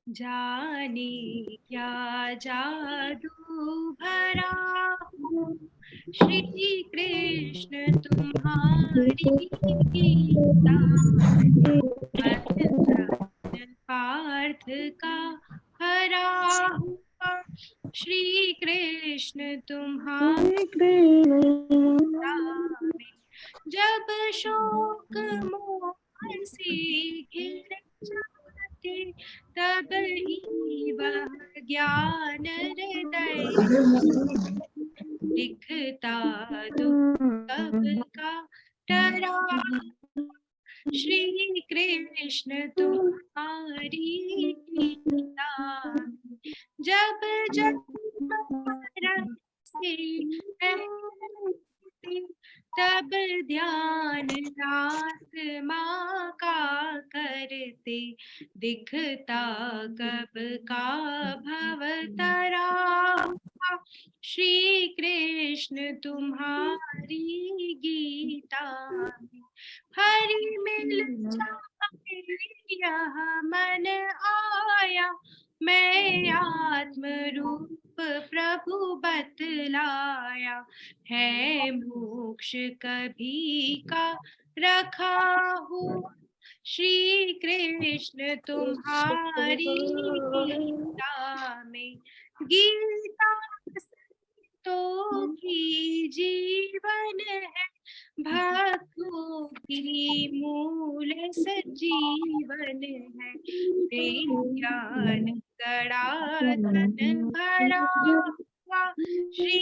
जाने क्या जादू भरा श्री कृष्ण तुम्हारी गीता पार्थ का हरा हुआ श्री कृष्ण तुम्हारी गीता में जब शोक मोह से घिर जाते तब ही वह ज्ञान हृदय लिखता दुख कब का टरा श्री कृष्ण तुम्हारी गीता जब जब मरण से डरते, तब ध्यान आत्मा का करते दिखता कब का भवतरा श्री कृष्ण तुम्हारी गीता हरि मिल जाए यह मन आया मैं आत्म रूप प्रभु बतलाया है मोक्ष कभी का रखा हुआ श्री कृष्ण तुम्हारी गीता में गीता तो की जीवन है भक्तों की मूल सजीवन है ज्ञान गड़ा धन भरा हुआ श्री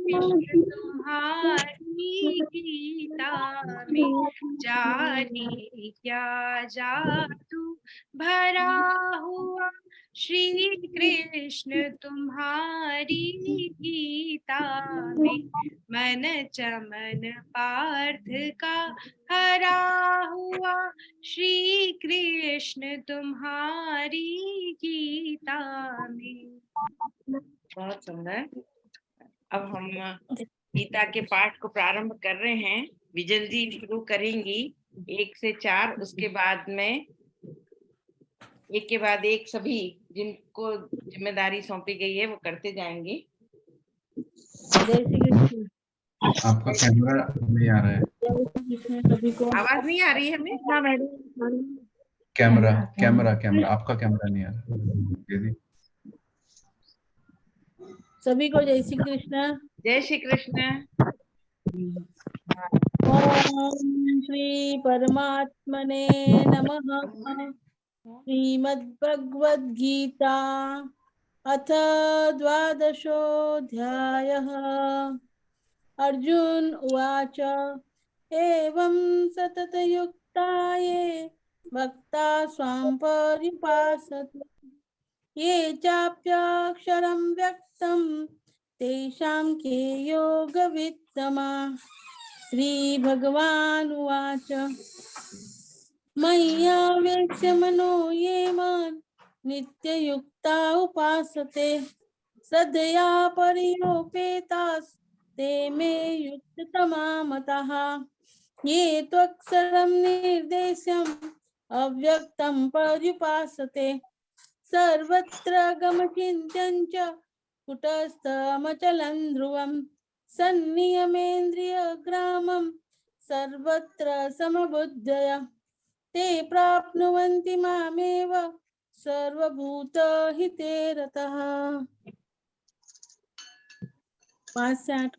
कृष्ण तुम्हारी गीता में जाने क्या जादू भरा हुआ श्री कृष्ण तुम्हारी गीता में मन चमन पार्थ का हरा हुआ श्री कृष्ण तुम्हारी गीता में। बहुत सुंदर। अब हम गीता के पाठ को प्रारंभ कर रहे हैं। विजल जी शुरू करेंगी 1 से 4, उसके बाद में एक के बाद एक सभी जिनको जिम्मेदारी सौंपी गई है वो करते जाएंगे। आपका कैमरा नहीं आ रहा है। आवाज नहीं आ रही है हमें। कैमरा कैमरा कैमरा आपका कैमरा नहीं आ रहा। दीदी सभी को जय श्री कृष्ण। जय श्री कृष्ण। ओम श्री परमात्मने नमः। श्रीमद्भगवद गीता अथ 12ोऽध्यायः। अर्जुन उवाच एवं सततयुक्ता ये भक्ता स्वां पर्युपासते ये चाप्याक्षरं व्यक्तं तेषां के योगवित्तमा। श्रीभगवानुवाच मय्यावेक्ष्य मनो ये मां नित्ययुक्ता उपासते श्रद्धया पर्योपेतास्ते मे युक्ततमा मतः। ये त्वक्षरं निर्देश्यम् अव्यक्तं पर्युपासते सर्वत्र गमचिन्त्यं च कुटस्थमचलं ध्रुवं सन्नियमेन्द्रियग्रामं सर्वत्र समबुद्धय ते प्राप्नुवन्ति मामेव सर्वभूतहिते रतः। 5 से 8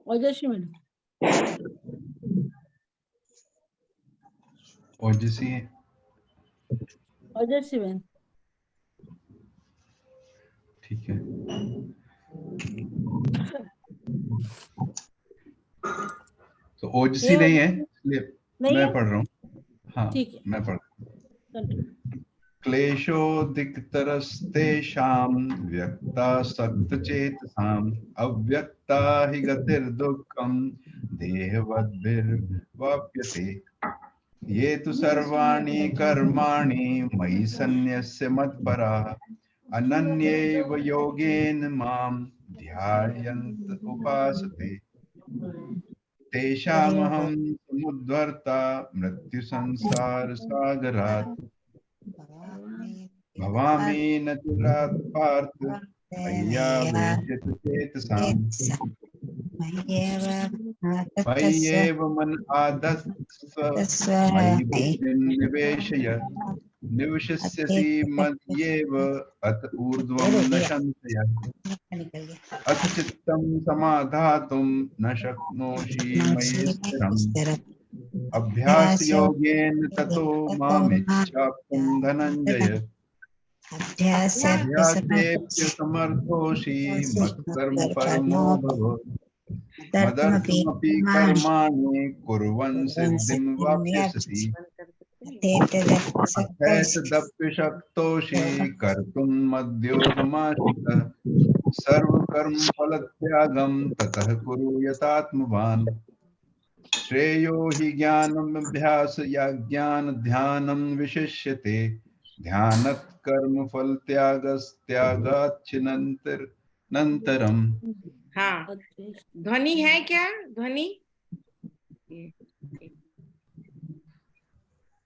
ओजस्वी मैडम। ओजस्वी मैडम ठीक है। तो ओजस्वी नहीं है इसलिए मैं पढ़ रहा हूँ। हाँ ठीक है, मैं पढ़ रहा हूँ। क्लेशोदिक्तरस्तेषां व्यक्ता सक्तचेतसाम् अव्यक्ता हि गतिर्दुःखं देहवद्भिर्वाप्यते ये तु सर्वाणि कर्माणि मयि सन्न्यस्य मत्पराः अनन्यैव योगेन मां ध्यायन्त उपासते तेषामहं समुद्धर्ता मृत्यु संसार सागरात् भवामि न चिरात् पार्थ मय्यावेशित चेतसाम् मय्येव मन आदस्व मयि बुद्धिं निवेशय निवशिष्यसि मद्येव अत ऊर्ध्वं न संशय अथ चित्तं समाधातुं न शक्नोषि मयि स्थिरम् अभ्यासयोगेन ततो मामिच्छाप्तुं धनञ्जय अभ्यासेऽप्यसमर्थोषि मत्कर्म परमो भव मदर्थमपि कर्माणि कुर्वन् सिद्धिं वाप्स्यसि अथैतदप्यशक्तोषि कर्तुं मद्योगमाश्रितः सर्वकर्मफलत्यागं ततः कुरु यतात्मवान् श्रेयो हि ज्ञानमभ्यास या ज्ञानध्यानं विशिष्यते ध्यानत् कर्मफल त्यागस्त्यागाच्छिनन्तरम्। हाँ, ध्वनि है क्या? ध्वनि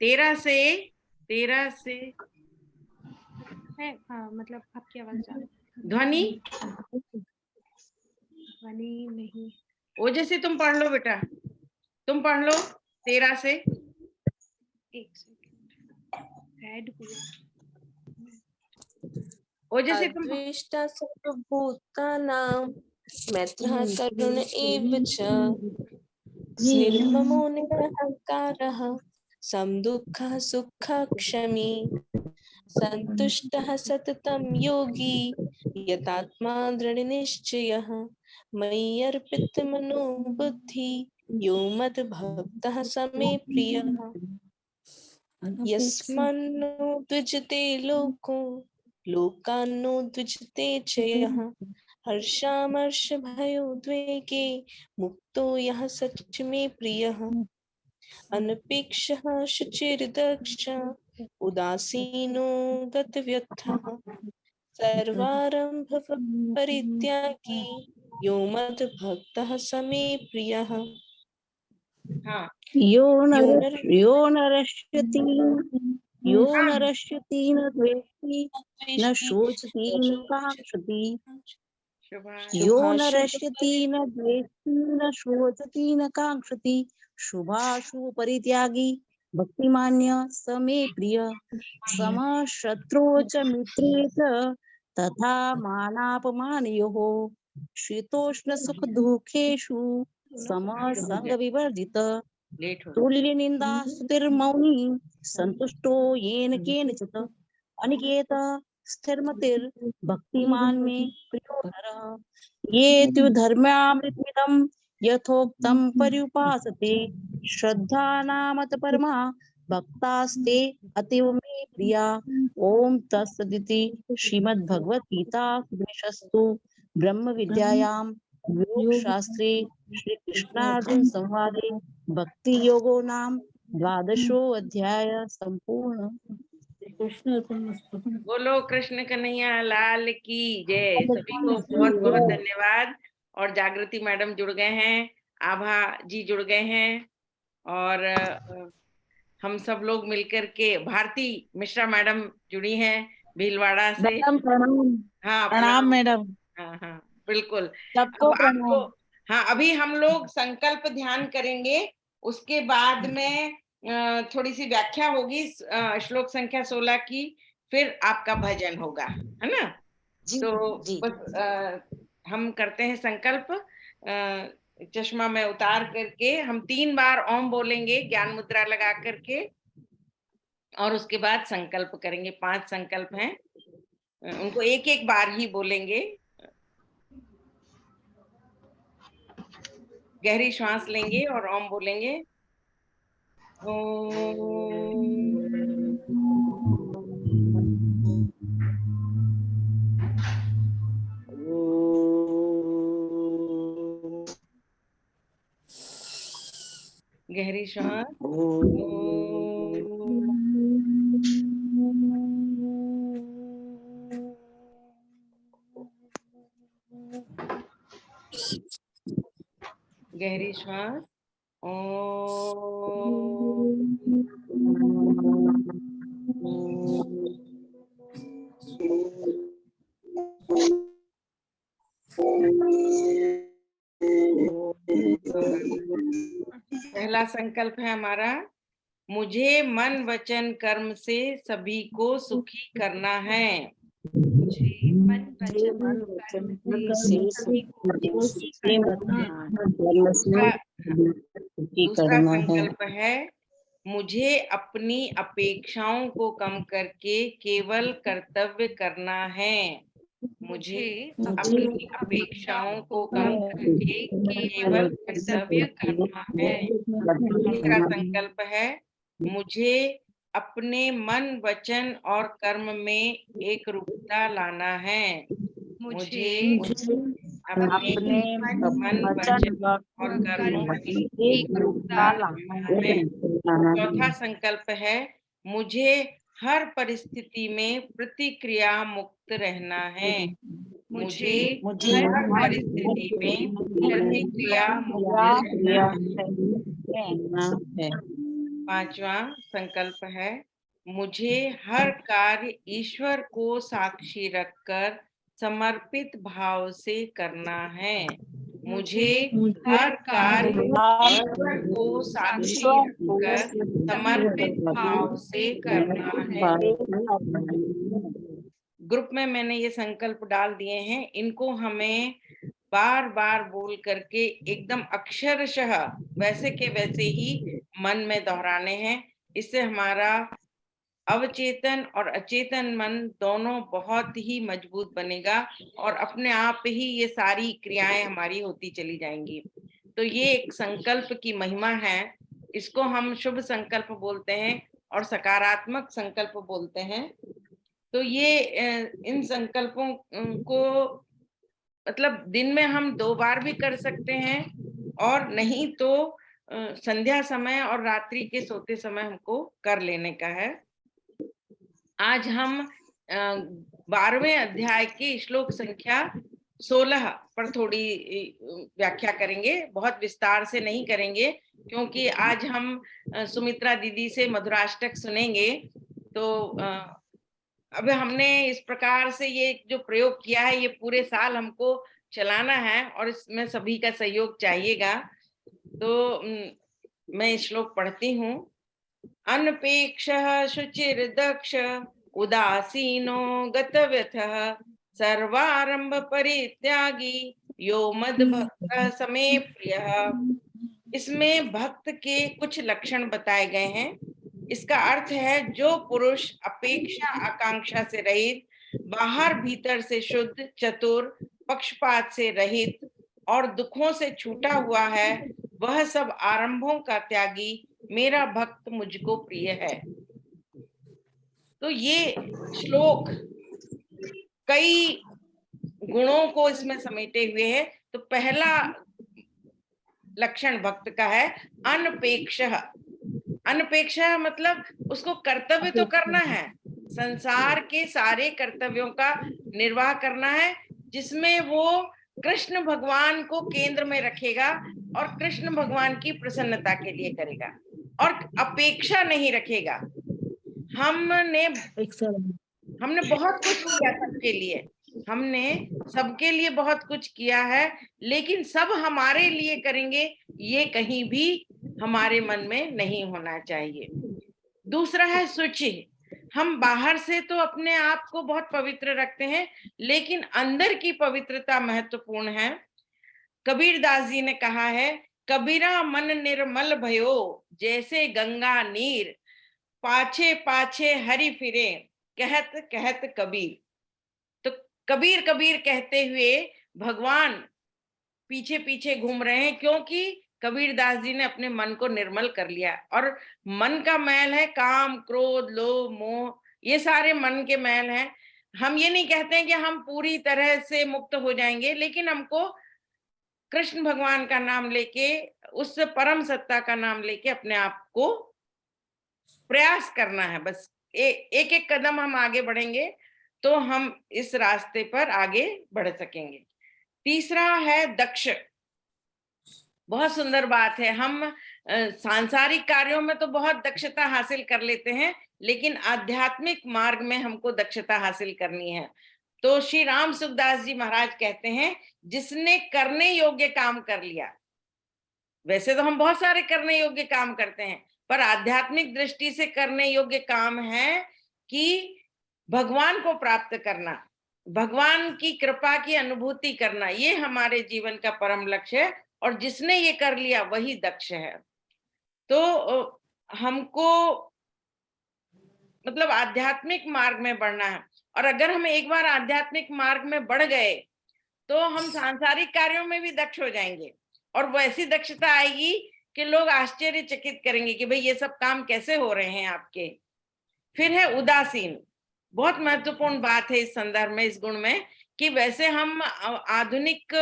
13 से है। हाँ, मतलब आपकी आवाज जा रही है। ध्वनि ध्वनि नहीं। वो जैसे तुम पढ़ लो बेटा, तुम पढ़ लो 13 से। एक सेकंड ऐड हुआ। वो जैसे तुम अद्वेष्टा सर्वभूतानां मैत्रः करुण एव च निर्ममो निरहङ्कारः समदुःखः सुखक्षमी सन्तुष्टः सततं योगी यतात्मा दृढनिश्चयः मय्यर्पितमनो बुद्धि यो मद्भक्तः स मे प्रियः यस्मान्नो द्विजते लोको लोकान्नो द्विजते च यः हर्षामर्षभयोद्वेगे मुक्तो यः सच मे प्रियः अनपेक्षः शुचिर्दक्ष उदासीनो गतव्यर्थः सर्वारम्भपरित्यागी यो मद्भक्तः स मे प्रियः हाँ यो यो नरश्यति न द्वेष्टि न शोचति न काङ्क्षति यो नरश्यति न द्वेष्टि न शोचति न काङ्क्षति शुभाशुभ परित्यागी भक्तिमान्य स मे प्रिय समः शत्रौ च मित्रे च तथा मानापमानयोः शीतोष्ण सुख दुःखेषु समः संग विवर्जित लेट हो तुल्य निंदा स्तुतिर्मौनी संतुष्टो येन केनचित् अनिकेत स्थिरमतिर् भक्तिमान में प्रियो नरः ये तु धर्म्यामृतमिदं यथोक्तं पर्युपासते श्रद्धा नामत परमा भक्तास्ते अतीव मे प्रिया ओम तत्सदिति श्रीमद्भगवद्गीता उपनिषत्सु ब्रह्म विद्यायां योग शास्त्रे श्री कृष्णार्जुन संवादे भक्ति योगो नाम द्वादशो अध्याय संपूर्ण। कृष्ण अर्पणमस्तु। बोलो कृष्ण कन्हैया लाल की जय। सभी को बहुत बहुत धन्यवाद। और जागृति मैडम जुड़ गए हैं, आभा जी जुड़ गए हैं और हम सब लोग मिलकर के भारती मिश्रा मैडम जुड़ी हैं भीलवाड़ा से। हाँ प्रणाम मैडम। हाँ हाँ बिल्कुल। सबको अब आपको हाँ अभी हम लोग संकल्प ध्यान करेंगे, उसके बाद में थोड़ी सी व्याख्या होगी श्लोक संख्या 16 की, फिर आपका भजन होगा, है ना? तो बस हम करते हैं संकल्प। चश्मा में उतार करके हम 3 बार ओम बोलेंगे ज्ञान मुद्रा लगा करके, और उसके बाद संकल्प करेंगे। 5 संकल्प हैं, उनको एक एक बार ही बोलेंगे। गहरी श्वास लेंगे और ओम बोलेंगे। गहरी श्वास। गहरी श्वास। पहला संकल्प है हमारा, मुझे मन वचन कर्म से सभी को सुखी करना है। मुझे मन वचन कर्म से सभी को सुखी करना है। दूसरा संकल्प है, मुझे अपनी अपेक्षाओं को कम करके केवल कर्तव्य करना है। मुझे अपनी अपेक्षाओं को कम करके केवल कर्तव्य करना है। तीसरा संकल्प है, मुझे अपने मन वचन और कर्म में एक रूपता लाना है। मुझे अपने मन वचन और कर्म में एक रूपता लाना है। चौथा संकल्प है, मुझे हर परिस्थिति में प्रतिक्रिया मुक्त रहना है। मुझे हर परिस्थिति में प्रतिक्रिया मुक्त रहना है। पांचवा संकल्प है, मुझे हर कार्य ईश्वर को साक्षी रखकर समर्पित भाव से करना है। मुझे हर कार्य ईश्वर को साक्षी रखकर समर्पित भाव से करना है। ग्रुप में मैंने ये संकल्प डाल दिए हैं, इनको हमें बार बार बोल करके एकदम अक्षरशः वैसे के वैसे ही मन में दोहराने हैं। इससे हमारा अवचेतन और अचेतन मन दोनों बहुत ही मजबूत बनेगा और अपने आप ही ये सारी क्रियाएं हमारी होती चली जाएंगी। तो ये एक संकल्प की महिमा है। इसको हम शुभ संकल्प बोलते हैं और सकारात्मक संकल्प बोलते हैं। तो ये इन संकल्पों को मतलब दिन में हम 2 बार भी कर सकते हैं और नहीं तो संध्या समय और रात्रि के सोते समय हमको कर लेने का है। आज हम 12वें अध्याय के श्लोक संख्या 16 पर थोड़ी व्याख्या करेंगे, बहुत विस्तार से नहीं करेंगे क्योंकि आज हम सुमित्रा दीदी से मधुराष्टक सुनेंगे। तो अब हमने इस प्रकार से ये जो प्रयोग किया है ये पूरे साल हमको चलाना है और इसमें सभी का सहयोग चाहिएगा। तो मैं श्लोक पढ़ती हूँ। अनपेक्षः शुचिर्दक्ष उदासीनो गतव्यथः सर्वारंभ परित्यागी यो मद्भक्तः समे प्रियः। इसमें भक्त के कुछ लक्षण बताए गए हैं। इसका अर्थ है जो पुरुष अपेक्षा आकांक्षा से रहित, बाहर भीतर से शुद्ध, चतुर, पक्षपात से रहित और दुखों से छूटा हुआ है, वह सब आरंभों का त्यागी, मेरा भक्त मुझको प्रिय है। तो ये श्लोक कई गुणों को इसमें समेटे हुए है। तो पहला लक्षण भक्त का है अनपेक्षः। अनपेक्षा मतलब उसको कर्तव्य तो करना है, संसार के सारे कर्तव्यों का निर्वाह करना है, जिसमें वो कृष्ण भगवान को केंद्र में रखेगा और कृष्ण भगवान की प्रसन्नता के लिए करेगा और अपेक्षा नहीं रखेगा। हमने बहुत कुछ किया सबके लिए, हमने सबके लिए बहुत कुछ किया है, लेकिन सब हमारे लिए करेंगे ये कहीं भी हमारे मन में नहीं होना चाहिए। दूसरा है शुचि। हम बाहर से तो अपने आप को बहुत पवित्र रखते हैं, लेकिन अंदर की पवित्रता महत्वपूर्ण है। कबीर दास जी ने कहा है, कबीरा मन निर्मल भयो जैसे गंगा नीर, पाछे पाछे हरि फिरे कहत कहत कबीर। तो कबीर कबीर कहते हुए भगवान पीछे पीछे घूम रहे हैं, क्योंकि कबीर दास जी ने अपने मन को निर्मल कर लिया। और मन का मैल है काम, क्रोध, लोभ, मोह, ये सारे मन के मैल हैं। हम ये नहीं कहते हैं कि हम पूरी तरह से मुक्त हो जाएंगे, लेकिन हमको कृष्ण भगवान का नाम लेके, उस परम सत्ता का नाम लेके अपने आप को प्रयास करना है। बस एक एक कदम हम आगे बढ़ेंगे तो हम इस रास्ते पर आगे बढ़ सकेंगे। तीसरा है दक्ष। बहुत सुंदर बात है। हम सांसारिक कार्यों में तो बहुत दक्षता हासिल कर लेते हैं, लेकिन आध्यात्मिक मार्ग में हमको दक्षता हासिल करनी है। तो श्री राम सुखदास जी महाराज कहते हैं, जिसने करने योग्य काम कर लिया। वैसे तो हम बहुत सारे करने योग्य काम करते हैं, पर आध्यात्मिक दृष्टि से करने योग्य काम है कि भगवान को प्राप्त करना, भगवान की कृपा की अनुभूति करना, ये हमारे जीवन का परम लक्ष्य है। और जिसने ये कर लिया वही दक्ष है। तो हमको मतलब आध्यात्मिक मार्ग में बढ़ना है। और अगर हम एक बार आध्यात्मिक मार्ग में बढ़ गए तो हम सांसारिक कार्यों में भी दक्ष हो जाएंगे, और वो ऐसी दक्षता आएगी कि लोग आश्चर्यचकित करेंगे कि भाई ये सब काम कैसे हो रहे हैं आपके। फिर है उदासीन। बहुत महत्वपूर्ण बात है इस संदर्भ में, इस गुण में, कि वैसे हम आधुनिक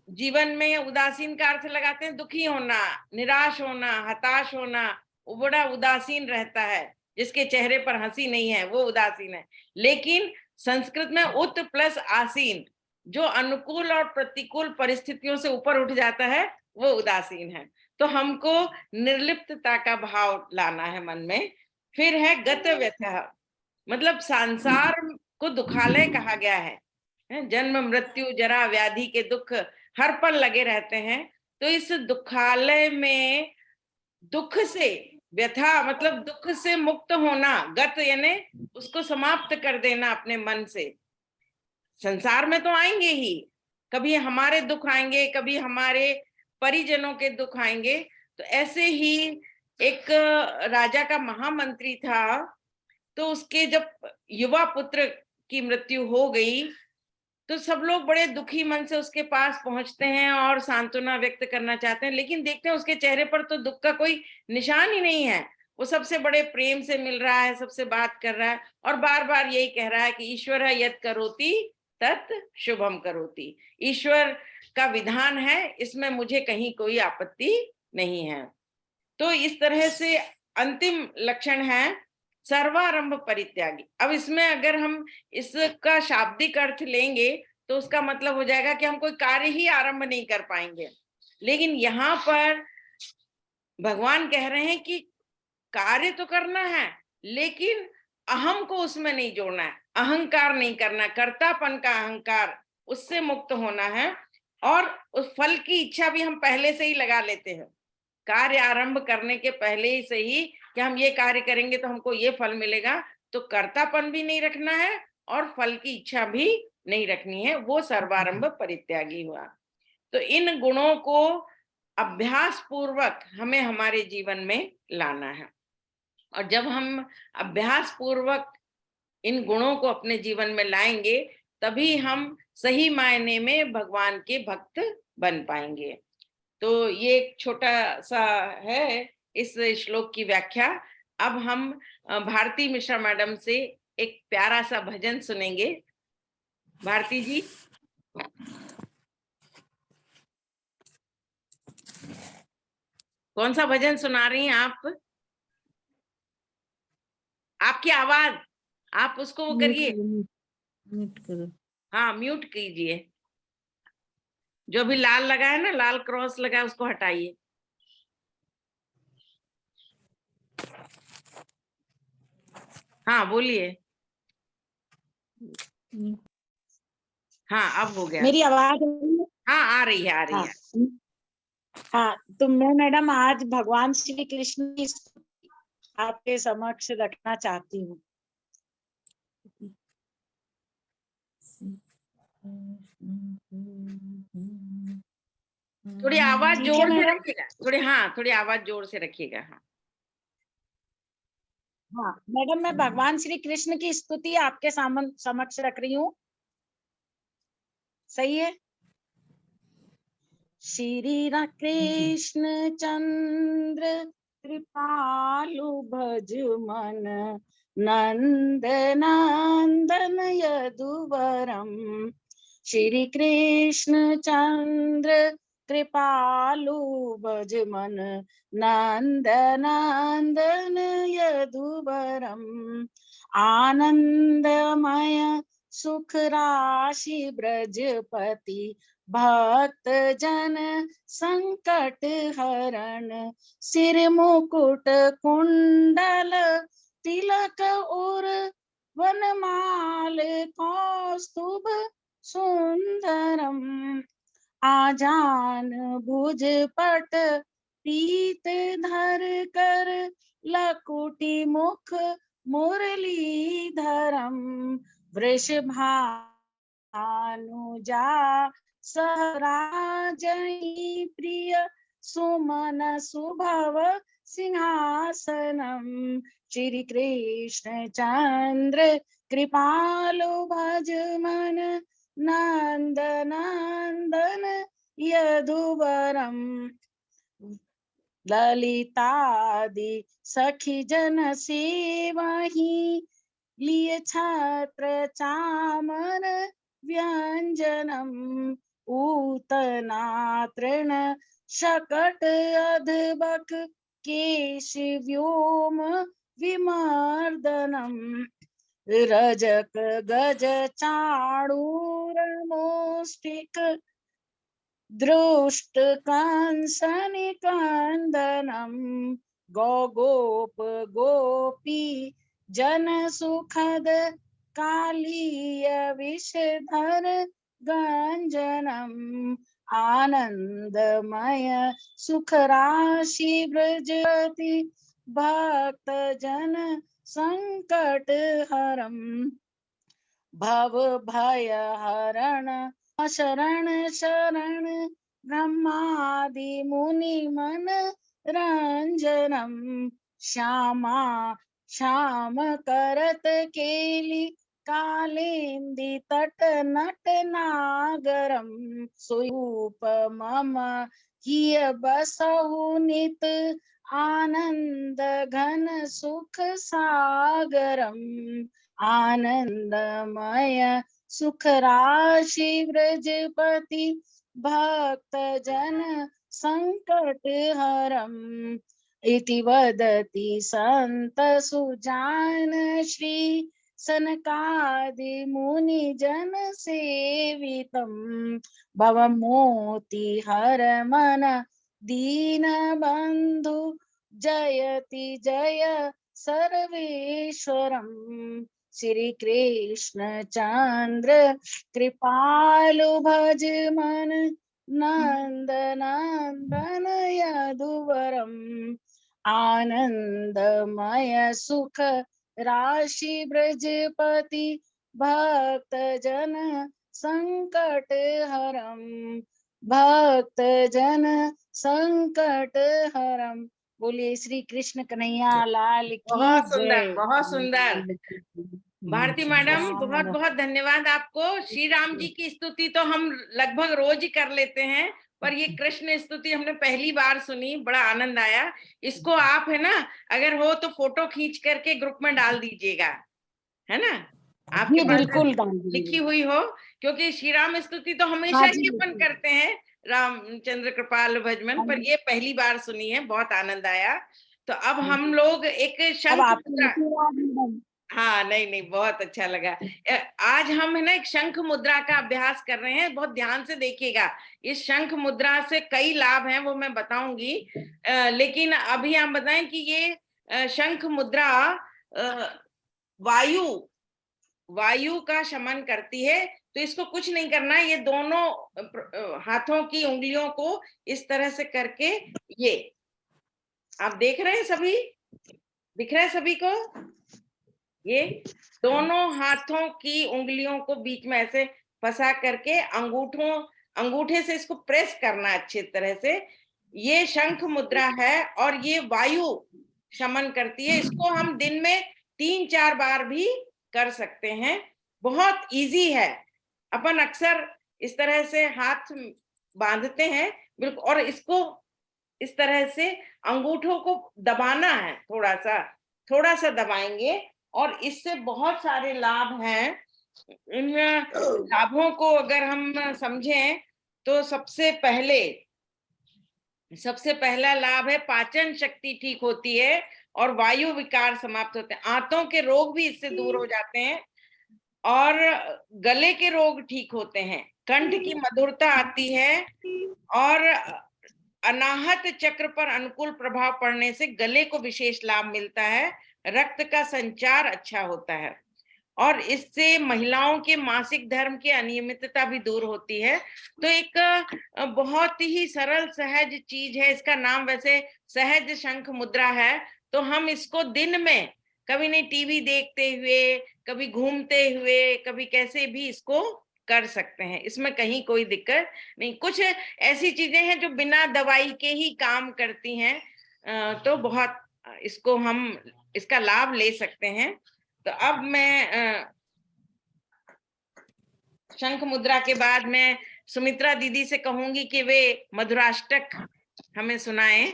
जीवन में उदासीन का अर्थ लगाते हैं दुखी होना, निराश होना, हताश होना। वो बड़ा उदासीन रहता है, जिसके चेहरे पर हंसी नहीं है वो उदासीन है। लेकिन संस्कृत में उत प्लस आसीन, जो अनुकूल और प्रतिकूल परिस्थितियों से ऊपर उठ जाता है, वो उदासीन है। तो हमको निर्लिप्तता का भाव लाना है मन में। फिर है गत व्यथा, मतलब संसार को दुखालय कहा गया है। जन्म मृत्यु जरा व्याधि के दुख हर पल लगे रहते हैं। तो इस दुखालय में दुख से, व्यथा मतलब दुख से मुक्त होना, गत यानी उसको समाप्त कर देना अपने मन से। संसार में तो आएंगे ही, कभी हमारे दुख आएंगे, कभी हमारे परिजनों के दुख आएंगे। तो ऐसे ही एक राजा का महामंत्री था, तो उसके जब युवा पुत्र की मृत्यु हो गई तो सब लोग बड़े दुखी मन से उसके पास पहुंचते हैं और सांत्वना व्यक्त करना चाहते हैं, लेकिन देखते हैं उसके चेहरे पर तो दुख का कोई निशान ही नहीं है। वो सबसे बड़े प्रेम से मिल रहा है, सबसे बात कर रहा है और बार बार यही कह रहा है कि ईश्वर यत् करोति तत् शुभम करोति। ईश्वर का विधान है, इसमें मुझे कहीं कोई आपत्ति नहीं है। तो इस तरह से अंतिम लक्षण है सर्वारंभ परित्यागी। अब इसमें अगर हम इसका शाब्दिक अर्थ लेंगे तो उसका मतलब हो जाएगा कि हम कोई कार्य ही आरंभ नहीं कर पाएंगे। लेकिन यहाँ पर भगवान कह रहे हैं कि कार्य तो करना है, लेकिन अहम को उसमें नहीं जोड़ना है, अहंकार नहीं करना, कर्तापन का अहंकार, उससे मुक्त होना है। और उस फल की इच्छा भी हम पहले से ही लगा लेते हैं, कार्य आरंभ करने के पहले ही से ही कि हम ये कार्य करेंगे तो हमको ये फल मिलेगा। तो कर्तापन भी नहीं रखना है और फल की इच्छा भी नहीं रखनी है, वो सर्वारंभ परित्यागी हुआ। तो इन गुणों को अभ्यास पूर्वक हमें हमारे जीवन में लाना है। और जब हम अभ्यास पूर्वक इन गुणों को अपने जीवन में लाएंगे, तभी हम सही मायने में भगवान के भक्त बन पाएंगे। तो ये एक छोटा सा है इस श्लोक की व्याख्या। अब हम भारती मिश्रा मैडम से एक प्यारा सा भजन सुनेंगे। भारती जी, कौन सा भजन सुना रही हैं आप? आपकी आवाज, आप उसको वो करिए, म्यूट करो। हाँ म्यूट कीजिए। जो भी लाल लगा है ना, लाल क्रॉस लगा है, उसको हटाइए। हाँ बोलिए। हाँ अब हो गया। मेरी आवाज हाँ आ रही है, आ रही है। हाँ, तो मैं मैडम आज भगवान श्री कृष्ण की आपके समक्ष रखना चाहती हूँ। थोड़ी आवाज ठीक है जोर से मैडम? रखिएगा, थोड़ी, हाँ थोड़ी आवाज जोर से रखिएगा। हाँ हाँ मैडम, मैं भगवान श्री कृष्ण की स्तुति आपके समक्ष रख रही हूँ। सही है? श्री कृष्ण चंद्र कृपालु भज मन, नंद नंदन यदुवरम। श्री कृष्ण चंद्र कृपालु भज मन, नंद नंदन यदुवरम। आनंदमय सुख राशि ब्रजपति भक्त जन संकट हरण सिर मुकुट कुंडल तिलक और वनमाल कौस्तुभ सुंदरम आजान भुज पट पीत धर कर लकुटी मुख मुरलीधरम वृषभानुजा सहराजई प्रिय सुमन सुभव सिंहासनम श्री कृष्ण चंद्र कृपालु भज मन नंद नंदन यदुवरम ललितादि सखी जन सेवहि लिए छत्र चामर व्यंजनम ऊतना तृण शकट अधबक केश व्योम विमर्दनम रजक गज चाणूर मोष्टिक दृष्ट कंसनिकंदनम गोगोप गोपी जन सुखद कालीय विषधर गंजनम आनंदमय सुख राशि ब्रजति भक्त जन संकट हरम भव भय हरण शरण शरण ब्रह्मादि मुनि मन रंजनम श्यामा श्याम करत केली कालिंदी तट नट नागरम सुयूप मम किय बसहु नित आनंद घन सुख सागरम आनंदमय सुख राशि ब्रजपति भक्त जन संकट हरम इति वदति संत सुजान श्री सनकादि मुनि जन सेवितम भवमोति हर मन दीन बंधु जयति जय सर्वेश्वरम श्री कृष्ण चंद्र कृपालु भज मन नंद नंदन यदुवरम आनंदमय सुख राशि ब्रजपति भक्त जन संकट हरम भक्त जन संकट हरम। बोलिए श्री कृष्ण कन्हैया लाल की बहुत सुंदर, जय। बहुत सुंदर। भारती मैडम बहुत बहुत धन्यवाद आपको। श्री राम जी की स्तुति तो हम लगभग रोज ही कर लेते हैं, पर ये कृष्ण स्तुति हमने पहली बार सुनी, बड़ा आनंद आया। इसको आप है ना, अगर हो तो फोटो खींच करके ग्रुप में डाल दीजिएगा, है ना, आपके पास बिल्कुल लिखी हुई हो, क्योंकि श्री राम स्तुति तो हमेशा हाँ ही अपन करते हैं रामचंद्र कृपाल भजमन, पर ये पहली बार सुनी है, बहुत आनंद आया। तो अब हम लोग एक शंख मुद्रा, हाँ नहीं बहुत अच्छा लगा। आज हम है ना एक शंख मुद्रा का अभ्यास कर रहे हैं, बहुत ध्यान से देखिएगा। इस शंख मुद्रा से कई लाभ हैं, वो मैं बताऊंगी, लेकिन अभी हम बताएं कि ये शंख मुद्रा वायु का शमन करती है। तो इसको कुछ नहीं करना है, ये दोनों हाथों की उंगलियों को इस तरह से करके, ये आप देख रहे हैं, सभी दिख रहा है सभी को, ये दोनों हाथों की उंगलियों को बीच में ऐसे फंसा करके अंगूठे से इसको प्रेस करना अच्छी तरह से। ये शंख मुद्रा है और ये वायु शमन करती है। इसको हम दिन में 3-4 बार भी कर सकते हैं, बहुत इजी है। अपन अक्सर इस तरह से हाथ बांधते हैं बिल्कुल, और इसको इस तरह से अंगूठों को दबाना है, थोड़ा सा दबाएंगे, और इससे बहुत सारे लाभ हैं। इन लाभों को अगर हम समझें तो सबसे पहला लाभ है पाचन शक्ति ठीक होती है और वायु विकार समाप्त होते हैं। आंतों के रोग भी इससे दूर हो जाते हैं। और गले के रोग ठीक होते हैं, कंठ की मधुरता आती है और अनाहत चक्र पर अनुकूल प्रभाव पड़ने से गले को विशेष लाभ मिलता है, रक्त का संचार अच्छा होता है और इससे महिलाओं के मासिक धर्म की अनियमितता भी दूर होती है। तो एक बहुत ही सरल सहज चीज है, इसका नाम वैसे सहज शंख मुद्रा है। तो हम इसको दिन में कभी नहीं टीवी देखते हुए, कभी घूमते हुए, कभी कैसे भी इसको कर सकते हैं, इसमें कहीं कोई दिक्कत नहीं। कुछ ऐसी चीजें हैं जो बिना दवाई के ही काम करती हैं, तो बहुत इसको हम इसका लाभ ले सकते हैं। तो अब मैं शंख मुद्रा के बाद मैं सुमित्रा दीदी से कहूंगी कि वे मधुराष्टक हमें सुनाएं।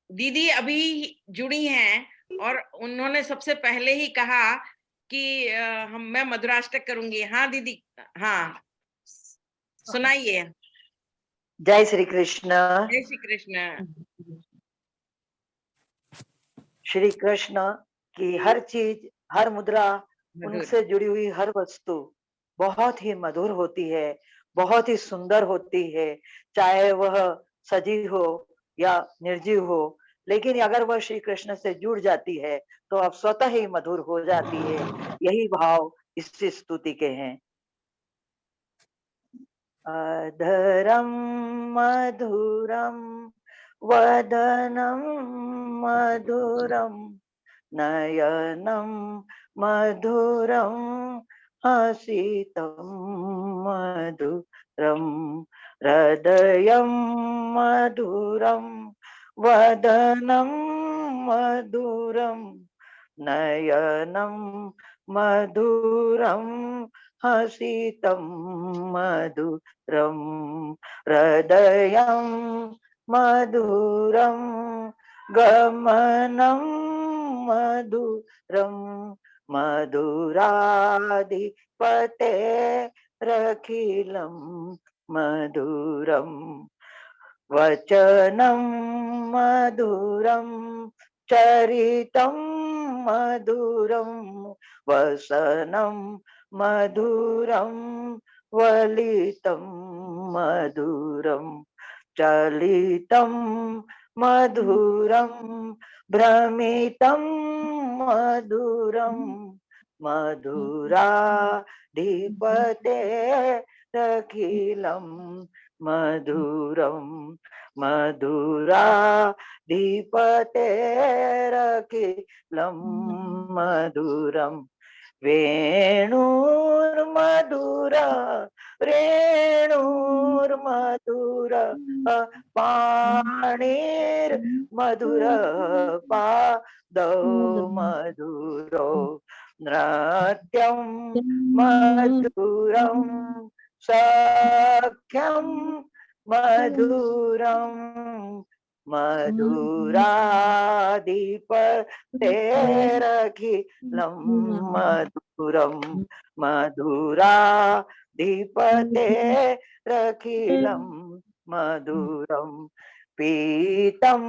दीदी अभी जुड़ी हैं और उन्होंने सबसे पहले ही कहा कि मैं मधुराष्टक करूंगी। हाँ दीदी, हाँ सुनाइए। जय श्री कृष्ण। जय श्री कृष्ण। श्री कृष्ण की हर चीज, हर मुद्रा, उनसे जुड़ी हुई हर वस्तु बहुत ही मधुर होती है, बहुत ही सुंदर होती है, चाहे वह सजी हो या निर्जीव हो, लेकिन अगर वह श्री कृष्ण से जुड़ जाती है तो अब स्वतः ही मधुर हो जाती है। यही भाव इस स्तुति के हैं। अधरम मधुरम वदनम मधुरम नयनम मधुरम हसितम मधुरम हृदयम मधुरम वदनम मधुरम नयनम मधुरम हसितम मधुरम हृदयम मधुरम गमनम मधुरम मधुराधिपते रखिलम मधुरम वचनम मधुरम चरितम मधुरम वसनम मधुरम वलितम मधुरम चलितम मधुरम भ्रमितम मधुरम मधुराधिपते रखिलम मधुरम मधुराधिपते रखिलम मधुरम वेणुर्मधुरा रेणुर्मधुर पाणिर्मधुर पादौ मधुरो नृत्यं मधुरं सख्यं मधुरं मधुराधिपतेरखिलं मधुरं मधुराधिपतेरखिलं मधुरं पीतं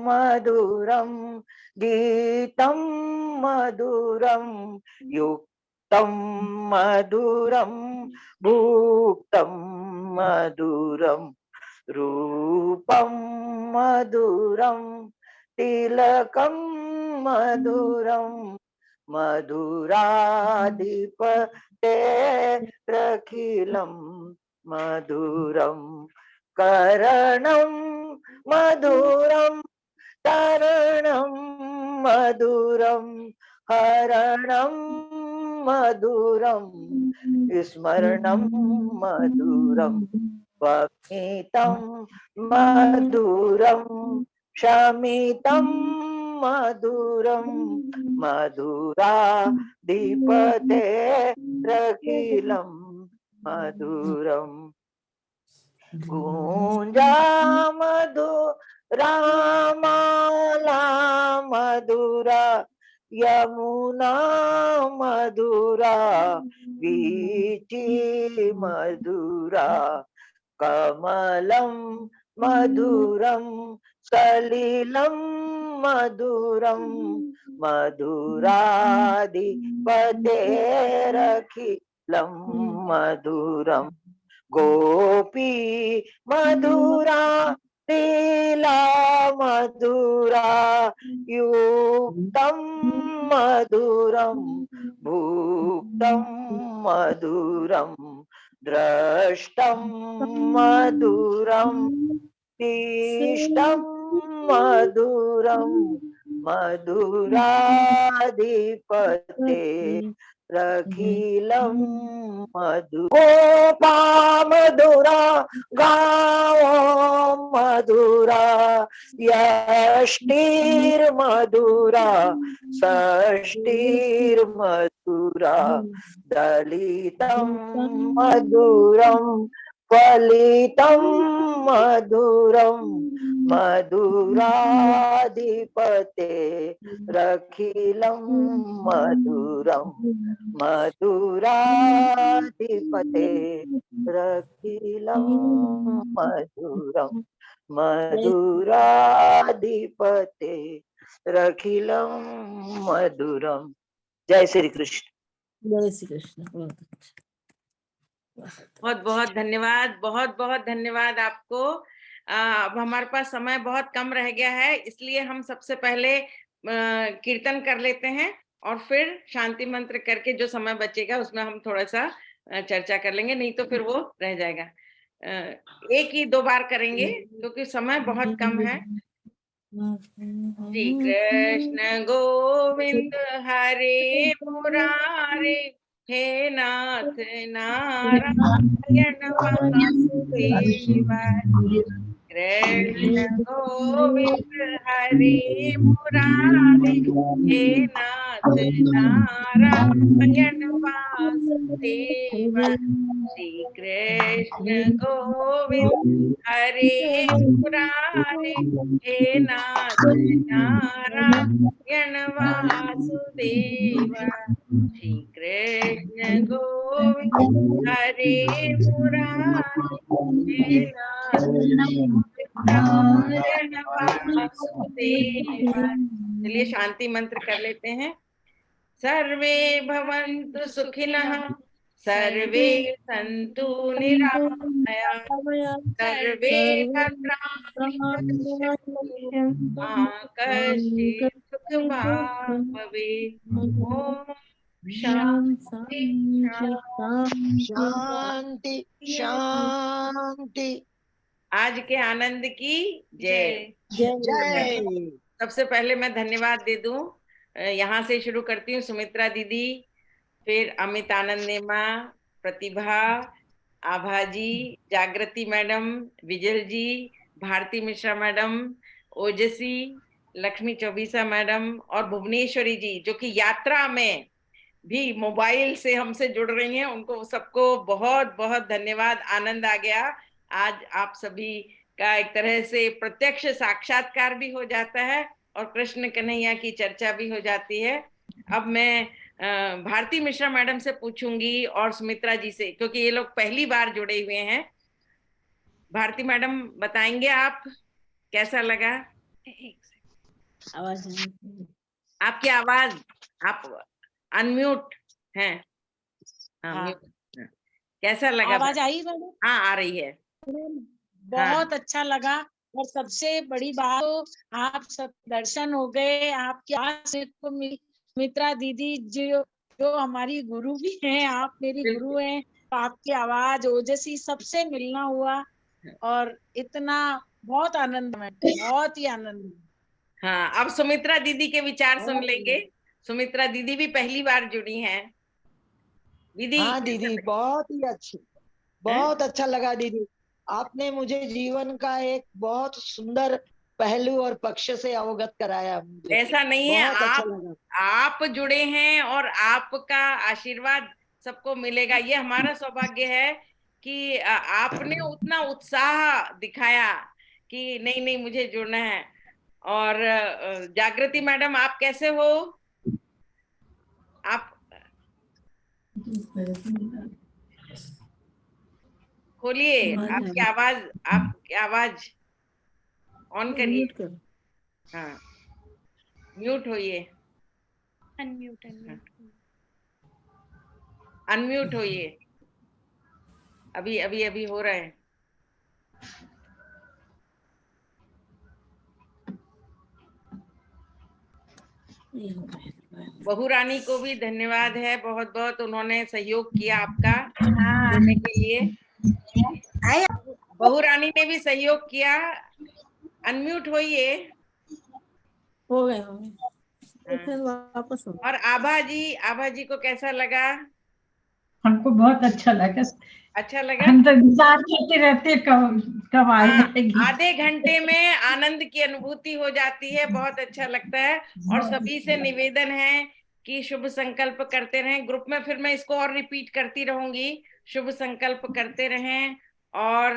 मधुरं गीतं मधुरं युक्तं मधुरं भुक्तं मधुरं रूपं मधुरं तिलकं मधुरं मधुराधिपतेरखिलं मधुरं करणं मधुरं तरणं मधुरं हरणं मधुरं स्मरणं मधुरं वक्मितं मधुरं शमितं मधुरं मधुराधिपतेरखिलं मधुरं गुञ्जा मधुरामाला मधुरा यमुना मधुरा वीची मधुरा कमलं मधुरं सलिलं मधुरम मधुराधिपतेरखिलं मधुरम गोपी मधुरा लीला मधुरा युक्तं मधुरम भुक्तं मधुरम दृष्टं मधुरम इष्टं मधुरम मधुराधिपते रखिलं मधु गोपा मधुरा गावो मधुरा यष्टिर्मधुरा षष्टिर्मधुरा दलितं मधुरं फलितं मधुरं मधुराधिपते रखिलं मधुरं मधुराधिपते रखिलं मधुरं मधुराधिपते रखिलं मधुरम। जय श्री कृष्ण। जय श्री कृष्ण। बहुत बहुत धन्यवाद, बहुत बहुत धन्यवाद आपको। अब हमारे पास समय बहुत कम रह गया है, इसलिए हम सबसे पहले कीर्तन कर लेते हैं और फिर शांति मंत्र करके जो समय बचेगा उसमें हम थोड़ा सा चर्चा कर लेंगे, नहीं तो फिर वो रह जाएगा। एक ही दो बार करेंगे क्योंकि समय बहुत कम है। श्री कृष्ण गोविंद हरे मुरारे, हे नाथ नारायण वासुदेवा। कृष्ण गोविंद हरे मुरारे, हे नाथ नारायण वासुदेवा। श्री कृष्ण गोविंद हरे मुरारे, हे नाथ नारायण वासुदेवा। श्री कृष्ण गोविंद हरे मुरारे, हे नाथ नारायण वासुदेवा। चलिए शांति मंत्र कर लेते हैं। सर्वे भवन्तु सुखिनः, सर्वे सन्तु निरामयाः, सर्वे भद्राणि पश्यन्तु मा कश्चित् दुःखभाग् भवेत्। ओम शांति शांति शांति। आज के आनंद की जय जय। सबसे पहले मैं धन्यवाद दे दूं, यहाँ से शुरू करती हूँ। सुमित्रा दीदी, फिर अमित आनंद नेमा, प्रतिभा, आभा जी, जागृति मैडम, विजल जी, भारती मिश्रा मैडम, ओजसी, लक्ष्मी चौबीसा मैडम और भुवनेश्वरी जी, जो कि यात्रा में भी मोबाइल से हमसे जुड़ रही हैं। उनको सबको बहुत बहुत धन्यवाद। आनंद आ गया। आज आप सभी का एक तरह से प्रत्यक्ष साक्षात्कार भी हो जाता है और कृष्ण कन्हैया की चर्चा भी हो जाती है। अब मैं भारती मिश्रा मैडम से पूछूंगी और सुमित्रा जी से, क्योंकि ये लोग पहली बार जुड़े हुए हैं। भारती मैडम बताएंगे आप कैसा लगा? आवाज आपकी आवाज, आप अनम्यूट हैं। हाँ, कैसा लगा? आवाज आई मैडम? हाँ, आ रही है। बहुत अच्छा लगा। और सबसे बड़ी बात तो आप सब दर्शन हो गए, आपकी आवाज को मिली। सुमित्रा दीदी जो हमारी गुरु भी हैं, आप मेरी गुरु हैं, तो आपकी आवाज ओजसी सबसे मिलना हुआ और इतना बहुत आनंद में, बहुत ही आनंद। हाँ, अब सुमित्रा दीदी के विचार सुन लेंगे। सुमित्रा दीदी भी पहली बार जुड़ी हैं। दीदी। हाँ दीदी, बहुत ही अच्छी, बहुत अच्छा लगा दीदी। आपने मुझे जीवन का एक बहुत सुंदर पहलू और पक्ष से अवगत कराया मुझे। ऐसा नहीं है, अच्छा आप जुड़े हैं और आपका आशीर्वाद सबको मिलेगा। ये हमारा सौभाग्य है कि आपने उतना उत्साह दिखाया कि नहीं नहीं मुझे जुड़ना है। और जागृति मैडम, आप कैसे हो? आप खोलिए आपकी आवाज ऑन करिए। हाँ, म्यूट होइए, अनम्यूट अनम्यूट होइए। अभी अभी अभी हो रहा है। बहू रानी को भी धन्यवाद है बहुत बहुत, उन्होंने सहयोग किया आपका देने के लिए। बहू रानी ने भी सहयोग किया। अनम्यूट होइए। हो गए तो फिर वापस हो। और आभा जी को कैसा लगा? हमको बहुत अच्छा लगा। अच्छा लगा। हम तो इंतजार करते रहते कब आएगी। आधे घंटे में आनंद की अनुभूति हो जाती है, बहुत अच्छा लगता है। और सभी से निवेदन है कि शुभ संकल्प करते रहें ग्रुप में। फिर मैं इसको और रिपीट करती रहूंगी, शुभ संकल्प करते रहें। और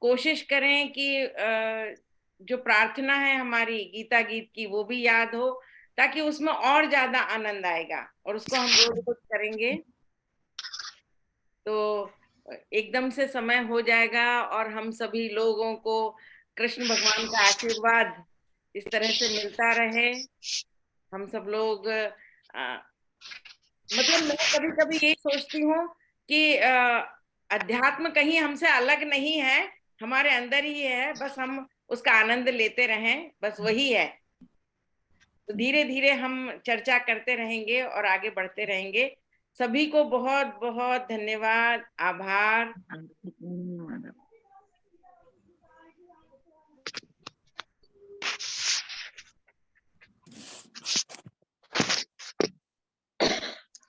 कोशिश करें कि जो प्रार्थना है हमारी गीता गीत की वो भी याद हो, ताकि उसमें और ज्यादा आनंद आएगा। और उसको हम रोज रोज करेंगे तो एकदम से समय हो जाएगा और हम सभी लोगों को कृष्ण भगवान का आशीर्वाद इस तरह से मिलता रहे। हम सब लोग मतलब मैं कभी कभी यही सोचती हूँ कि अध्यात्म कहीं हमसे अलग नहीं है, हमारे अंदर ही है, बस हम उसका आनंद लेते रहें, बस वही है। तो धीरे धीरे हम चर्चा करते रहेंगे और आगे बढ़ते रहेंगे। सभी को बहुत बहुत धन्यवाद, आभार।